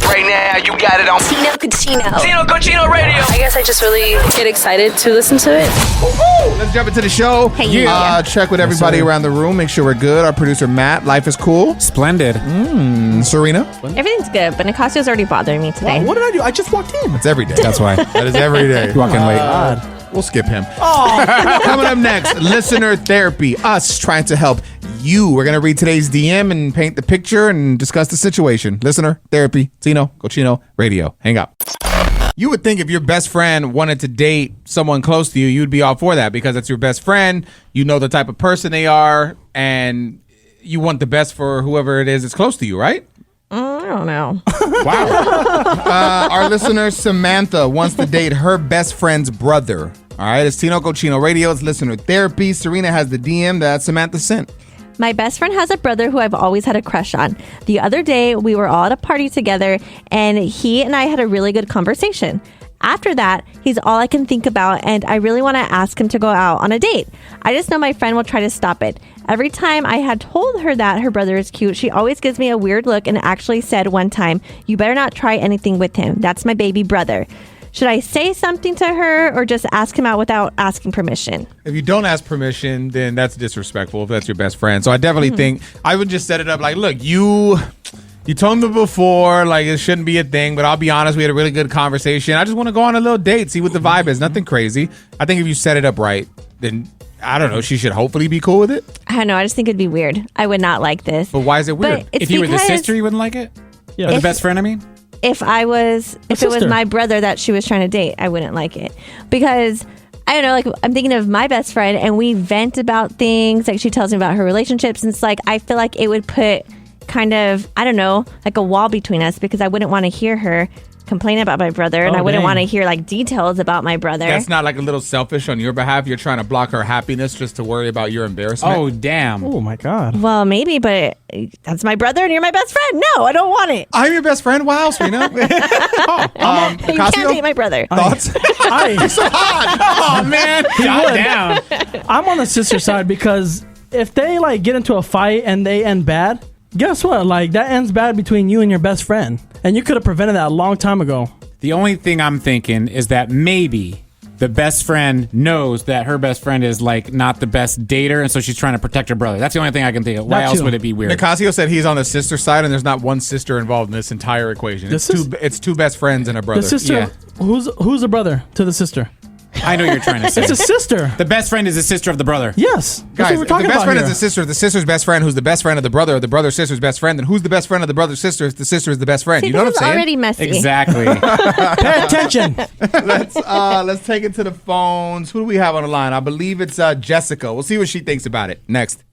Right now, you got it on Tino Cochino Radio. I guess I just really get excited to listen to it. Let's jump into the show. Hey. Check with everybody around the room. Make sure we're good. Our producer, Matt. Life is cool. Splendid. Serena. Everything's good, but Nicasio's already bothering me today. What did I do? I just walked in. It's every day. That's why. That is every day. You walk in late. We'll skip him. Coming up next, listener therapy. Us trying to help you. We're going to read today's DM and paint the picture and discuss the situation. Listener therapy. Tino Cochino Radio. Hang up. You would think if your best friend wanted to date someone close to you, you'd be all for that because it's your best friend. You know the type of person they are, and you want the best for whoever it is that's close to you, right? I don't know. Wow. Our listener, Samantha, wants to date her best friend's brother. All right, it's Tino Cochino Radio. It's listener therapy. Serena has the DM that Samantha sent. My best friend has a brother who I've always had a crush on. The other day, we were all at a party together, and he and I had a really good conversation. After that, he's all I can think about, and I really want to ask him to go out on a date. I just know my friend will try to stop it. Every time I had told her that her brother is cute, she always gives me a weird look and actually said one time, "You better not try anything with him. That's my baby brother." Should I say something to her or just ask him out without asking permission? If you don't ask permission, then that's disrespectful if that's your best friend. So I definitely think I would just set it up like, look, you told me before, like it shouldn't be a thing, but I'll be honest, we had a really good conversation. I just want to go on a little date, see what the vibe is. Nothing crazy. I think if you set it up right, then I don't know, she should hopefully be cool with it. I don't know. I just think it'd be weird. I would not like this. But why is it weird? But If you were the sister, you wouldn't like it? Yeah. Or the best friend, I mean? If it was my brother that she was trying to date, I wouldn't like it because I don't know, like I'm thinking of my best friend and we vent about things, like she tells me about her relationships, and it's like I feel like it would put kind of, I don't know, like a wall between us because I wouldn't want to hear her complain about my brother and I wouldn't want to hear like details about my brother. That's not like a little selfish on your behalf. You're trying to block her happiness just to worry about your embarrassment. Oh, damn. Oh, my God. Well, maybe, but that's my brother and you're my best friend. No, I don't want it. I'm your best friend. Wow, Serena. You can't Nicasio? date my brother. Thoughts? Oh, man. Shot down. I'm on the sister side because if they like get into a fight and they end bad, guess what? Like that ends bad between you and your best friend. And you could have prevented that a long time ago. The only thing I'm thinking is that maybe the best friend knows that her best friend is like not the best dater, and so she's trying to protect her brother. That's the only thing I can think of. Why else would it be weird? Nicasio said he's on the sister side, and there's not one sister involved in this entire equation. It's two best friends and a brother. The sister, Yeah. who's the brother to the sister? I know what you're trying to say. It's a sister. The best friend is the sister of the brother. Yes. That's Guys, what we're if talking the best about friend here. is the sister's best friend, who's the best friend of the brother's sister's best friend, then who's the best friend of the brother's sister if the sister is the best friend? See, You know what I'm this is saying? already messy. Exactly. Pay attention. Let's take it to the phones. Who do we have on the line? I believe it's Jessica. We'll see what she thinks about it next.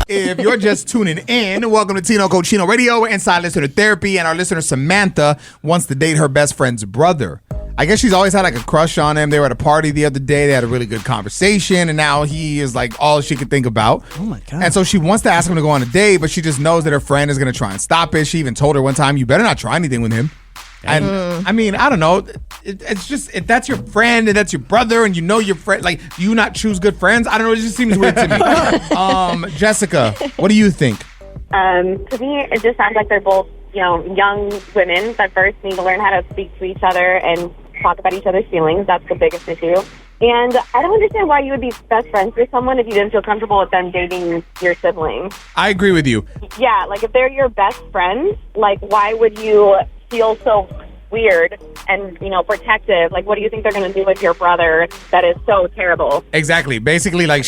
If you're just tuning in, welcome to Tino Cochino Radio. We're inside listener therapy, and our listener Samantha wants to date her best friend's brother. I guess she's always had like a crush on him. They were at a party the other day. They had a really good conversation, and now he is like all she could think about. Oh my God. And so she wants to ask him to go on a date, but she just knows that her friend is going to try and stop it. She even told her one time, "You better not try anything with him." And I mean, I don't know. It's just, if that's your friend and that's your brother and you know your friend, like, do you not choose good friends? I don't know. It just seems weird to me. Jessica, what do you think? To me, it just sounds like they're both, young women that first need to learn how to speak to each other and talk about each other's feelings. That's the biggest issue. And I don't understand why you would be best friends with someone if you didn't feel comfortable with them dating your sibling. I agree with you. Yeah, like if they're your best friends, like why would you feel so weird and, protective? Like, what do you think they're going to do with your brother that is so terrible? Exactly. Basically, like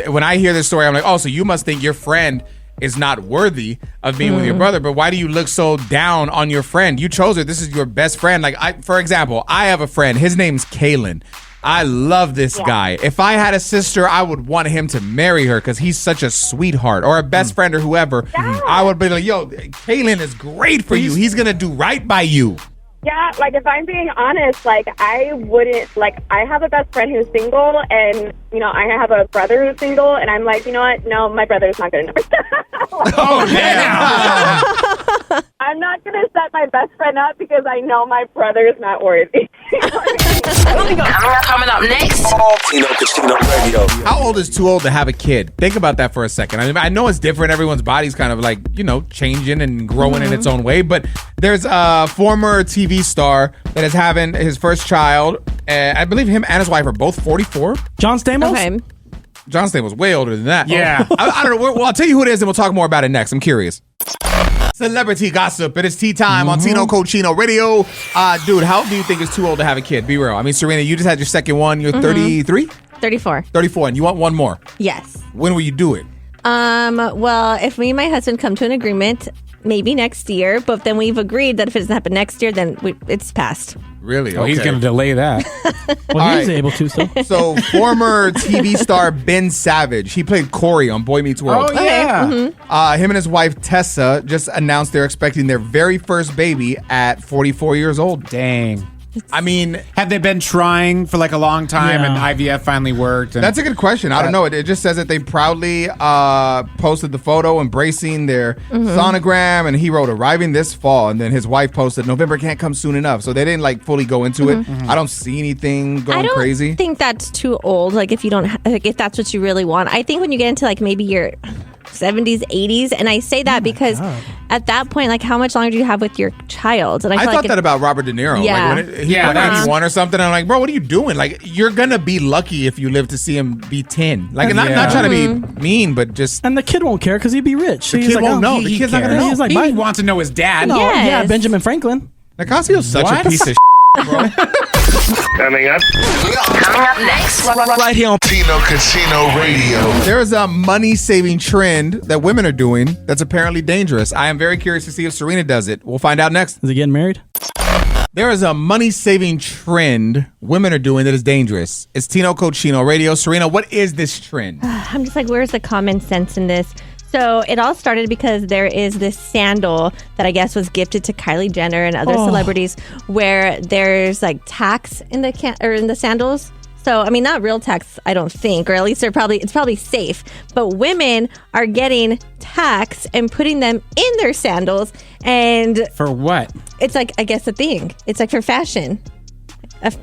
when I hear this story, I'm like, oh, so you must think your friend is not worthy of being with your brother, but why do you look so down on your friend? You chose her. This is your best friend. Like, for example, I have a friend. His name's Kalen. I love this guy. If I had a sister, I would want him to marry her because he's such a sweetheart, or a best friend or whoever. Yeah. I would be like, yo, Kalen is great for you. He's going to do right by you. Yeah, like if I'm being honest, like I wouldn't, like I have a best friend who's single and, I have a brother who's single and I'm like, you know what? No, my brother's not good enough. Oh, damn. I'm not going to set my best friend up because I know my brother's not worthy. Coming up next. Tino Casino Radio. How old is too old to have a kid? Think about that for a second. I mean, I know it's different. Everyone's body's kind of like, changing and growing in its own way. But there's a former TV star that is having his first child. I believe him and his wife are both 44. John Stamos? Okay. John Stamos was way older than that. Yeah. I don't know. Well, I'll tell you who it is and we'll talk more about it next. I'm curious. Celebrity gossip. It is tea time on Tino Cochino Radio. Dude, how old do you think is too old to have a kid? Be real. I mean, Serena, you just had your second one. You're 33? 34. 34, and you want one more. Yes. When will you do it? Well, if me and my husband come to an agreement, maybe next year, but then we've agreed that if it doesn't happen next year, then it's passed. Really? Oh, he's Okay. going to delay that. Well, he's right. able to, so. So, former TV star Ben Savage, he played Corey on Boy Meets World. Oh, yeah. Him and his wife Tessa just announced they're expecting their very first baby at 44 years old. Dang. I mean, Have they been trying for like a long time Yeah. and IVF finally worked? And that's a good question. I don't know. It just says that they proudly posted the photo embracing their sonogram, and he wrote arriving this fall, and then his wife posted November can't come soon enough. So they didn't like fully go into it. I don't see anything going I don't crazy. think that's too old. Like if you don't, if that's what you really want. I think when you get into like maybe your 70s, 80s, and I say that because at that point, like how much longer do you have with your child? And I feel thought like that about Robert De Niro. Yeah. Like when he was 81 or something. I'm like, bro, what are you doing? Like, you're gonna be lucky if you live to see him be 10. Like, and not trying to be mean, but just And the kid won't care because he'd be rich. the kid won't know. The kid's not gonna know. He's like, he bye. wants to know his dad. No, Yes. yeah, Benjamin Franklin. Nicasio's such What? a piece of bro. Coming up. Coming up next. Right here on Tino Casino Radio. There is a money-saving trend that women are doing that's apparently dangerous. I am very curious to see if Serena does it. We'll find out next. Is he getting married? There is a money-saving trend women are doing that is dangerous. It's Tino Cochino Radio. Serena, what is this trend? I'm just like, where's the common sense in this? So it all started because there is this sandal that I guess was gifted to Kylie Jenner and other celebrities, where there's like tax in the in the sandals. So I mean, not real tax, I don't think, or at least it's probably safe. But women are getting tax and putting them in their sandals, and For what? it's like, I guess, a thing. It's like for fashion.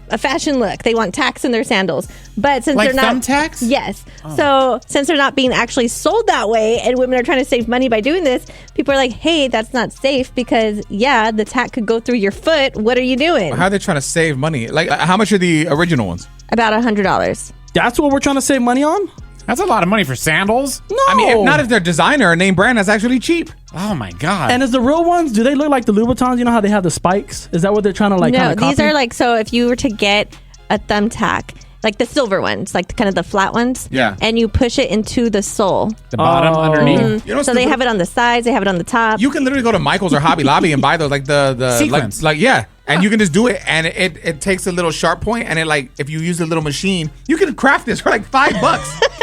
A fashion look. They want tax in their sandals. But since Like they're not thumbtacks? Yes. So since they're not being actually sold that way and women are trying to save money by doing this, people are like, hey, that's not safe because the tack could go through your foot. What are you doing? How are they trying to save money? Like, how much are the original ones? About $100. That's what we're trying to save money on? That's a lot of money for sandals. No. I mean, if they're designer or name brand, that's actually cheap. Oh my God. And is the real ones, do they look like the Louboutins? You know how they have the spikes? Is that what they're trying to like No, kind of copy? these are like, so if you were to get a thumbtack, like the silver ones, like kind of the flat ones, Yeah. and you push it into the sole. the bottom underneath. You know, So they have it on the sides, they have it on the top. You can literally go to Michael's or Hobby Lobby and buy those, like the Sequins. like yeah, and you can just do it, and it takes a little sharp point, and it like if you use a little machine, you can craft this for like $5.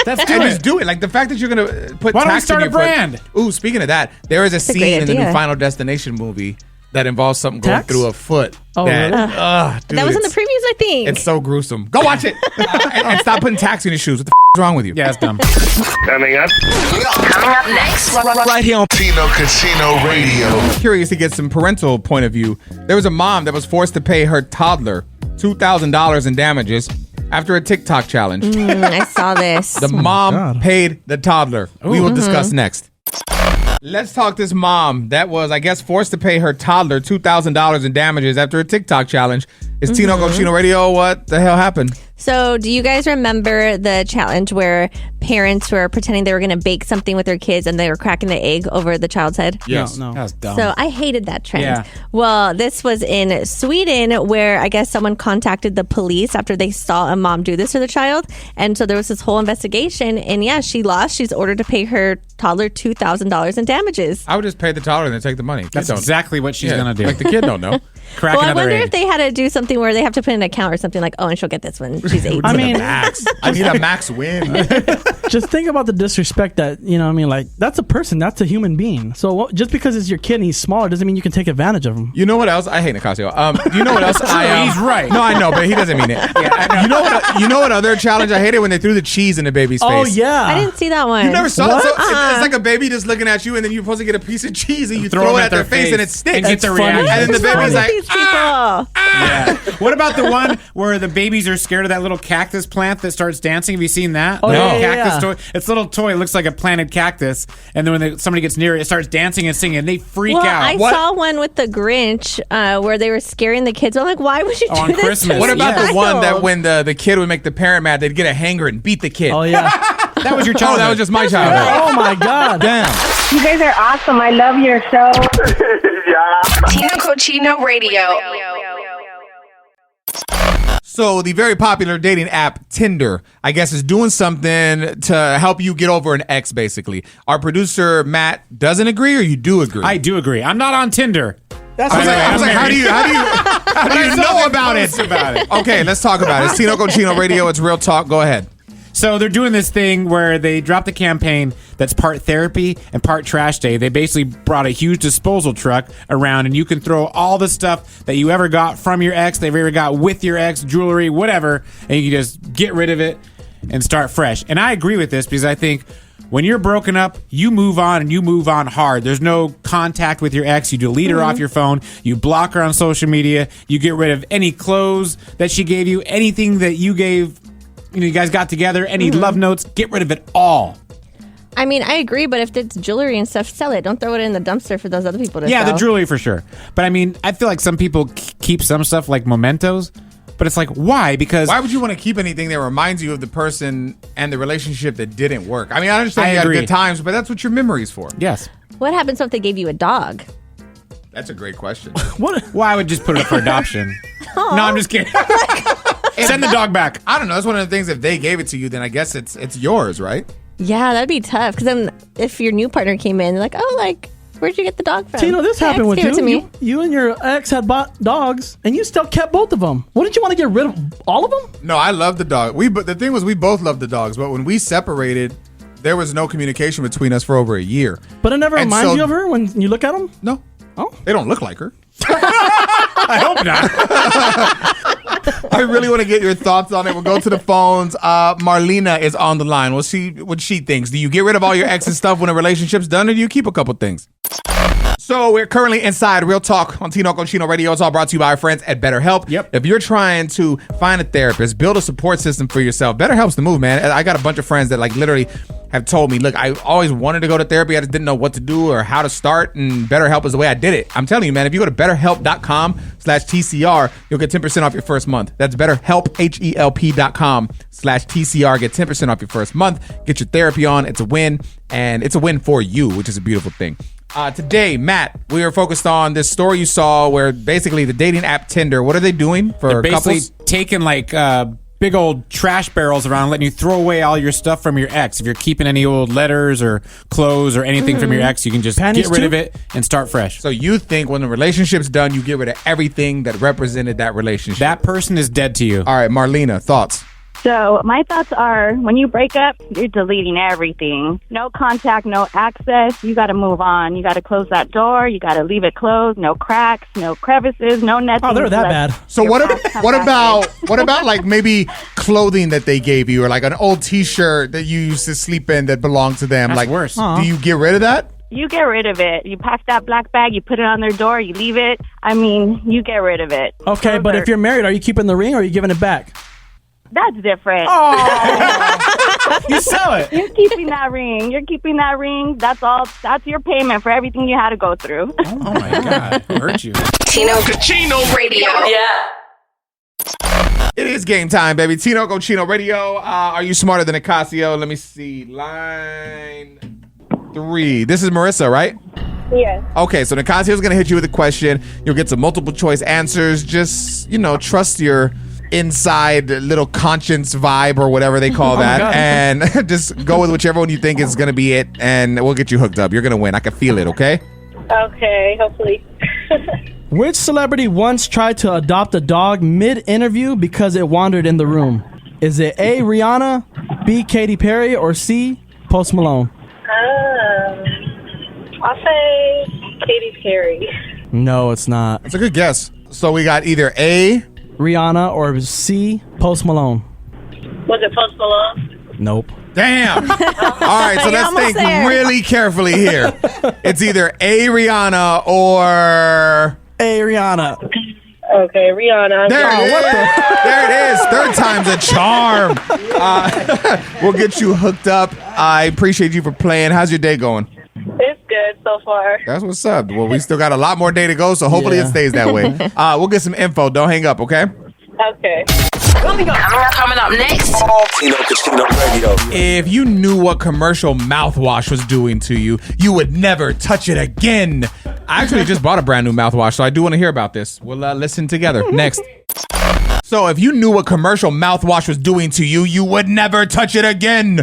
Let's and do just it. do it. Like the fact that you're gonna put Why don't we tax start in a your foot- brand? Ooh, speaking of that, there is a a scene great in the new idea. Final Destination movie that involves something going Tax? through a foot. Oh, that, really? dude, that was in the it's- previews, I think. It's so gruesome. Go watch it and stop putting tax in your shoes. What the is wrong with you? Yeah, it's dumb. Coming up. Coming up next. Right here on Tino Casino Radio. Curious to get some parental point of view. There was a mom that was forced to pay her toddler $2,000 in damages after a TikTok challenge. I saw this. The mom God. paid the toddler. We will discuss next. Let's talk this mom that was, I guess, forced to pay her toddler $2,000 in damages after a TikTok challenge. It's Tino Cochino Radio. What the hell happened? So, do you guys remember the challenge where parents were pretending they were going to bake something with their kids and they were cracking the egg over the child's head? Yes. No. That was dumb. So I hated that trend. Yeah. Well, this was in Sweden where I guess someone contacted the police after they saw a mom do this to the child. And so there was this whole investigation. And yeah, she lost. She's ordered to pay her toddler $2,000 in damages. I would just pay the toddler and then take the money. Kids That's don't- exactly what she's Yeah, going to do. Like the kid don't know. Crack Well, I another wonder egg. if they had to do something where they have to put in an account or something like, oh, and she'll get this when she's 18. I mean, Max. I need a max win. Just think about the disrespect that, you know what I mean? Like, that's a person. That's a human being. So just because it's your kid and he's smaller doesn't mean you can take advantage of him. You know what else? I hate Nicasio. You know what else? He's right. No, I know, but he doesn't mean it. Yeah, I know. You know what other challenge I hated? When they threw the cheese in the baby's face. Oh, yeah. I didn't see that one. You never saw it? So it's like a baby just looking at you, and then you're supposed to get a piece of cheese, and you throw it at their face, and it sticks. And get the It's funny. reaction. And then the baby's like, These people. Yeah. What about the one where the babies are scared of that little cactus plant that starts dancing? Have you seen that? Oh, The yeah, little yeah, cactus yeah. toy. It's a little toy. It looks like a planted cactus. And then when somebody gets near it, it starts dancing and singing. And they freak Well, out. I saw one with the Grinch where they were scaring the kids. I'm like, why would you do on this? Christmas. to what a about the one that child? when the kid would make the parent mad, they'd get a hanger and beat the kid? Oh, yeah. That was your Oh, childhood. that was just my childhood. Oh, my God. Damn. You guys are awesome. I love your show. Tino Cochino Radio. So the very popular dating app Tinder, I guess, is doing something to help you get over an ex, basically. Our producer, Matt, doesn't agree, or you do agree? I do agree. I'm not on Tinder. That's I was like, how do you know about it? About it. Okay, let's talk about it. It's Tino Cochino Radio. It's real talk. Go ahead. So they're doing this thing where they dropped a campaign that's part therapy and part trash day. They basically brought a huge disposal truck around, and you can throw all the stuff that you ever got from your ex, they've ever got with your ex, jewelry, whatever, and you can just get rid of it and start fresh. And I agree with this because I think when you're broken up, you move on, and you move on hard. There's no contact with your ex. You delete her off your phone. You block her on social media. You get rid of any clothes that she gave you, anything that you gave. You guys got together, any love notes, get rid of it all. I mean, I agree, but if it's jewelry and stuff, sell it. Don't throw it in the dumpster for those other people to Yeah, sell. the jewelry for sure. But I mean, I feel like some people keep some stuff like mementos, but it's like, why? Because Why would you want to keep anything that reminds you of the person and the relationship that didn't work? I mean, I understand I you had agree. good times, but that's what your memory's for. yes. What happens if they gave you a dog? That's a great question. What? Well, I would just put it up for adoption. No, I'm just kidding. Send the dog back. I don't know. That's one of the things. If they gave it to you, then I guess it's yours, right? Yeah, that'd be tough. Because then if your new partner came in, they're like, oh, like, where'd you get the dog from? Tino, this My happened ex with gave it to you. me. You and your ex had bought dogs, and you still kept both of them. Wouldn't you want to get rid of all of them? No, I love the dog. But the thing was, we both loved the dogs. But when we separated, there was no communication between us for over a year. But it never And reminds so- you of her when you look at them? No. Oh. They don't look like her. I hope not. I really want to get your thoughts on it. We'll go to the phones. Marlena is on the line. We'll see what she thinks. Do you get rid of all your ex's stuff when a relationship's done, or do you keep a couple things? So we're currently inside Real Talk on Tino Cochino Radio. It's all brought to you by our friends at BetterHelp. Yep. If you're trying to find a therapist, build a support system for yourself, BetterHelp's the move, man. I got a bunch of friends that like literally have told me, look, I always wanted to go to therapy. I just didn't know what to do or how to start, and BetterHelp is the way I did it. I'm telling you, man, if you go to betterhelp.com/TCR, you'll get 10% off your first month. That's BetterHelp, HELP.com/TCR. Get 10% off your first month. Get your therapy on. It's a win, and it's a win for you, which is a beautiful thing. Today, Matt, we are focused on this story you saw where basically the dating app Tinder, what are they doing for They're basically couples? taking like big old trash barrels around, letting you throw away all your stuff from your ex. If you're keeping any old letters or clothes or anything from your ex, you can just Panties get rid too? of it and start fresh. So you think when the relationship's done, you get rid of everything that represented that relationship? That person is dead to you. All right, Marlena, thoughts? So my thoughts are, when you break up, you're deleting everything. No contact, no access. You got to move on. You got to close that door. You got to leave it closed. No cracks, no crevices, no nothing. Oh, they're that bad. So what about like maybe clothing that they gave you, or like an old T-shirt that you used to sleep in that belonged to them? That's like worse. Do you get rid of that? You get rid of it. You pack that black bag, you put it on their door, you leave it. I mean, you get rid of it. Okay, Those but are- if you're married, are you keeping the ring or are you giving it back? That's different. You sell it. You're keeping that ring. You're keeping that ring. That's all. That's your payment for everything you had to go through. Oh my God. Who hurt you? Tino Cochino Radio. Yeah. It is game time, baby. Tino Cochino Radio. Are you smarter than Nicasio? Let me see. Line 3. This is Marissa, right? Yes. Okay, so Nicasio's going to hit you with a question. You'll get some multiple choice answers. Just, trust your inside little conscience vibe or whatever they call that. God. And just go with whichever one you think is going to be it. And we'll get you hooked up. You're going to win. I can feel it, okay? Okay, hopefully. Which celebrity once tried to adopt a dog mid-interview because it wandered in the room? Is it A, Rihanna, B, Katy Perry, or C, Post Malone? I'll say Katy Perry. No, it's not. That's a good guess. So we got either A, Rihanna, or C, Post Malone. Was it Post Malone? Nope. Damn. All right, so let's think really carefully here. It's either A, Rihanna, or A, Rihanna. Okay, Rihanna. There it is. Third time's a charm. We'll get you hooked up. I appreciate you for playing. How's your day going? It's good so far. That's what's up. Well, we still got a lot more day to go, so hopefully it stays that way. We'll get some info. Don't hang up, okay? Okay. Coming up next. Tino Casino Radio. If you knew what commercial mouthwash was doing to you, you would never touch it again. I actually just bought a brand new mouthwash, so I do want to hear about this. We'll listen together. Next. So if you knew what commercial mouthwash was doing to you, you would never touch it again.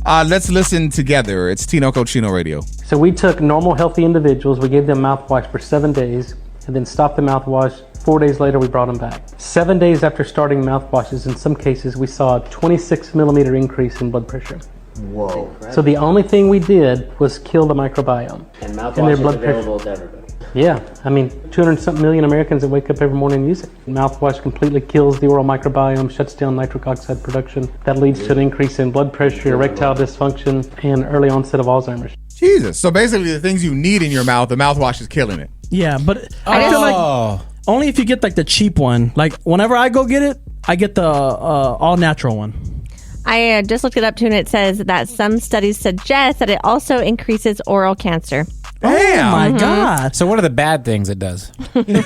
Let's listen together. It's Tino Cochino Radio. So we took normal, healthy individuals. We gave them mouthwash for 7 days and then stopped the mouthwash. 4 days later, we brought them back. 7 days after starting mouthwashes, in some cases, we saw a 26 millimeter increase in blood pressure. Whoa. So the only thing we did was kill the microbiome. And mouthwash is available to everybody. Yeah, I mean, 200-something million Americans that wake up every morning and use it. Mouthwash completely kills the oral microbiome, shuts down nitric oxide production. That leads to an increase in blood pressure, erectile dysfunction, and early onset of Alzheimer's. Jesus. So basically the things you need in your mouth, the mouthwash is killing it. Yeah, but I feel like only if you get like the cheap one. Like whenever I go get it, I get the all natural one. I just looked it up too, and it says that some studies suggest that it also increases oral cancer. Damn. Oh my God. So what are the bad things it does? Tino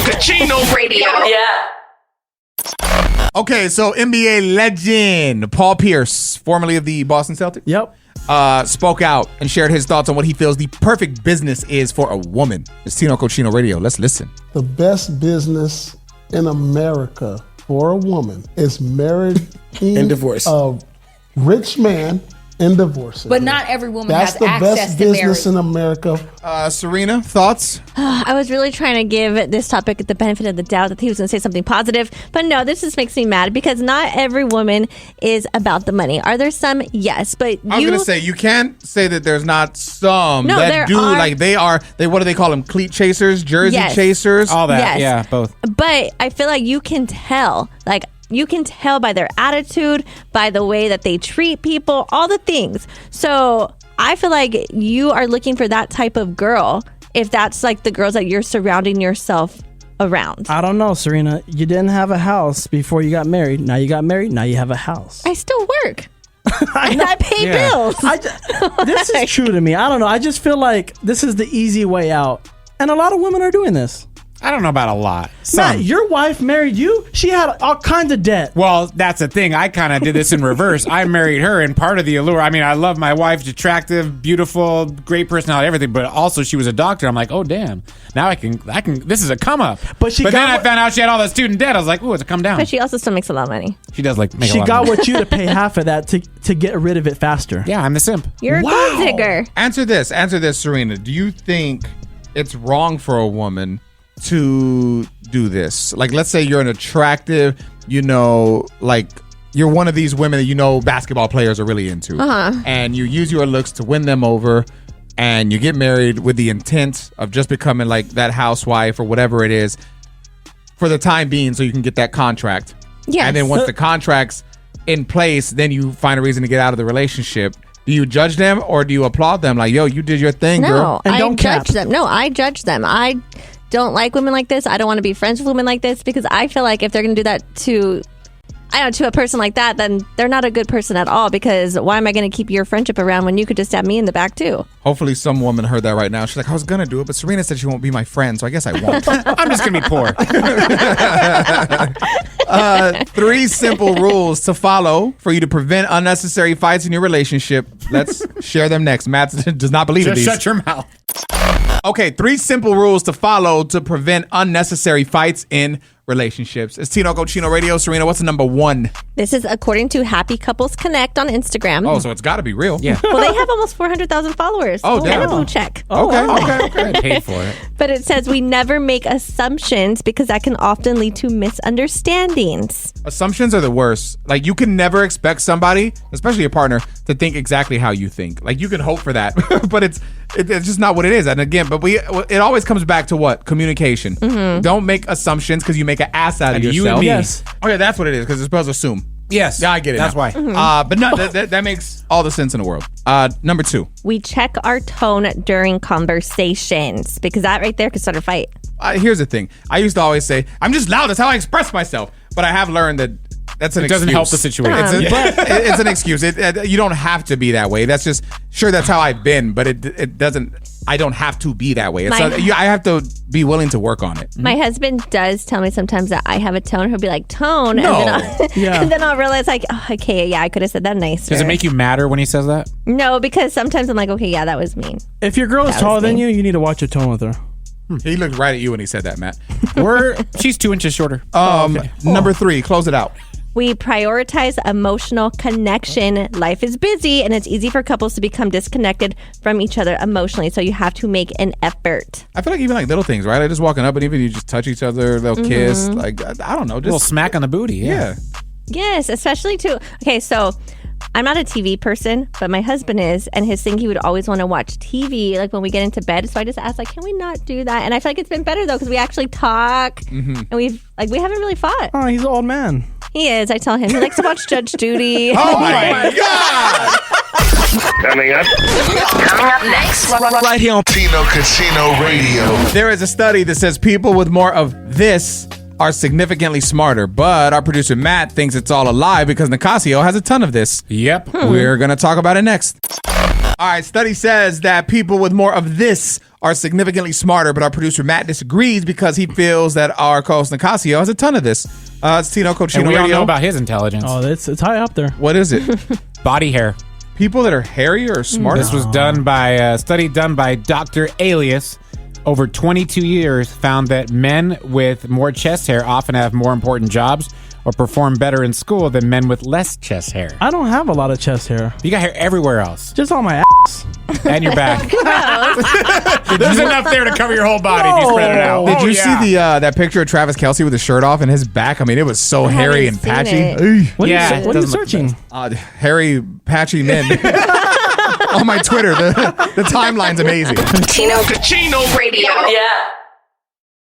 Cochino Radio. Yeah. Okay, so NBA legend Paul Pierce, formerly of the Boston Celtics. Yep. Spoke out and shared his thoughts on what he feels the perfect business is for a woman. It's Tino Cochino Radio. Let's listen. The best business in America for a woman is marrying And divorce. a rich man and divorcing. But him. not every woman That's has the access best to business marry. in America. Serena, thoughts? I was really trying to give this topic the benefit of the doubt that he was going to say something positive, but no, this just makes me mad because not every woman is about the money. Are there some? Yes, but I was going to say, you can't say that there's not some No, that there do, are. like what do they call them? Cleat chasers, jersey Yes. chasers? All that. Yes. Yeah, both. But I feel like you can tell, you can tell by their attitude, by the way that they treat people, all the things. So I feel like you are looking for that type of girl if that's like the girls that you're surrounding yourself around. I don't know, Serena. You didn't have a house before you got married. Now you got married. Now you have a house. I still work. And I pay bills. This is true to me. I don't know. I just feel like this is the easy way out. And a lot of women are doing this. I don't know about a lot. Matt, your wife married you. She had all kinds of debt. Well, that's the thing. I kind of did this in reverse. I married her, and part of the allure, I mean, I love my wife. She's attractive, beautiful, great personality, everything. But also, she was a doctor. I'm like, oh damn, now I can. This is a come up. But then I found out she had all the student debt. I was like, ooh, it's a come down. But she also still makes a lot of money. She does make a She lot got of money. what you to pay half of that to get rid of it faster. Yeah, I'm the simp. You're a gold digger. Answer this, Serena. Do you think it's wrong for a woman to do this? Like, let's say you're an attractive, like you're one of these women that basketball players are really into, and you use your looks to win them over, and you get married with the intent of just becoming like that housewife or whatever it is for the time being, so you can get that contract. Yes. And then once the contract's in place, then you find a reason to get out of the relationship. Do you judge them or do you applaud them? Like, yo, you did your thing, girl. No, I judge them. No, I judge them. I don't like women like this. I don't want to be friends with women like this because I feel like if they're going to do that to a person like that, then they're not a good person at all, because why am I going to keep your friendship around when you could just stab me in the back too? Hopefully some woman heard that right now. She's like, I was going to do it, but Serena said she won't be my friend, so I guess I won't. I'm just going to be poor. 3 simple rules to follow for you to prevent unnecessary fights in your relationship. Let's share them next. Matt does not believe in these. Just shut your mouth. Okay, 3 simple rules to follow to prevent unnecessary fights in relationships. It's Tino Cochino Radio. Serena, what's the number one? This is according to Happy Couples Connect on Instagram. Oh, so it's got to be real. Yeah. Well, they have almost 400,000 followers. Oh, damn. And a blue check. Okay. I paid for it. But it says we never make assumptions because that can often lead to misunderstandings. Assumptions are the worst. Like, you can never expect somebody, especially your partner, to think exactly how you think. Like, you can hope for that, but it's just not what it is. And again, it always comes back to what? Communication. Mm-hmm. Don't make assumptions because you make an ass out of You yourself. and me. Yes. Okay, that's what it is, because it's supposed to assume. Yes. Yeah, I get it. That's now. why. Mm-hmm. But no, that makes all the sense in the world. Number two. We check our tone during conversations because that right there could start a fight. Here's the thing. I used to always say, I'm just loud. That's how I express myself. But I have learned that that's an excuse. It doesn't help the situation. It's an excuse. You don't have to be that way. That's just, sure, that's how I've been, but it doesn't, I don't have to be that way. I have to be willing to work on it. My husband does tell me sometimes that I have a tone. He'll be like, tone. No. And then I'll realize, like, oh, okay, yeah, I could have said that nicer. Does it make you madder when he says that? No, because sometimes I'm like, okay, yeah, that was mean. If your girl is That was taller than me. you need to watch your tone with her. He looked right at you when he said that, Matt. She's 2 inches shorter. Number three, close it out. We prioritize emotional connection. Life is busy, and it's easy for couples to become disconnected from each other emotionally. So you have to make an effort. I feel like even like little things, right? Like just walking up and even you just touch each other, they'll kiss. Like, I don't know. A little Just smack on the booty. Yeah. Yes, especially to. Okay, so I'm not a TV person, but my husband is, and his thing, he would always want to watch TV like when we get into bed. So I just asked, like, can we not do that? And I feel like it's been better though because we actually talk, and we haven't really fought. Oh, he's an old man. He is. I tell him he likes to watch Judge Judy. Oh my God! Coming up Next. right here on Tino Casino Radio. There is a study that says people with more of this are significantly smarter, but our producer Matt thinks it's all a lie because Nicasio has a ton of this. Yep. We're going to talk about it next. All right, study says that people with more of this are significantly smarter, but our producer Matt disagrees because he feels that our co-host Nicasio has a ton of this. It's Tino Cochino And we all Radio. know about his intelligence. Oh, it's high up there. What is it? Body hair. People that are hairier or smarter? This was done by a study done by Dr. Alias. Over 22 years, found that men with more chest hair often have more important jobs or perform better in school than men with less chest hair. I don't have a lot of chest hair. You got hair everywhere else. Just on my ass. And your back. There's enough there to cover your whole body if you spread it out. Did you see that picture of Travis Kelce with his shirt off and his back? I mean, it was so hairy and seen patchy. it. Ugh. What Yeah, are you it doesn't look searching? Hairy, patchy men. On my Twitter, the timeline's amazing. Tino Cochino Radio. Yeah.